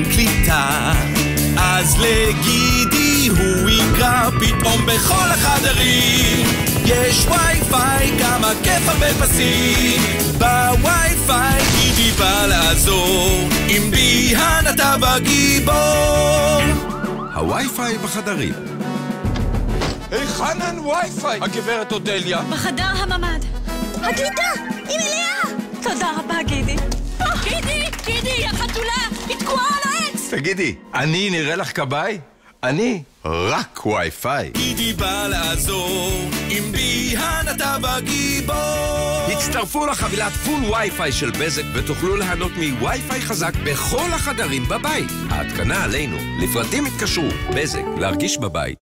אין קליטה, אז לגידי הוא יקרא פתאום בכל החדרים. יש וי-פיי, כמה כיף הרבה פסים, בווי-פיי גידי בא לעזור, עם ביהן אתה בגיבור. הווי-פיי בחדרים. היכן אין וי-פיי? הגברת אודליה. בחדר הממ"ד. הקליטה! היא מלאה! תודה רבה, גידי. גידי, החתולה! היא תקועה על העץ! תגידי, אני נראה לך כבאי? אני רק וי-פיי. גידי בא לעזור, עם ביהן אתה בגיבור. הצטרפו לחבילת פול וי-פיי של בזק ותוכלו ליהנות מווי-פיי חזק בכל החדרים בבית. ההתקנה עלינו. לפרטים התקשרו. בזק, להרגיש בבית.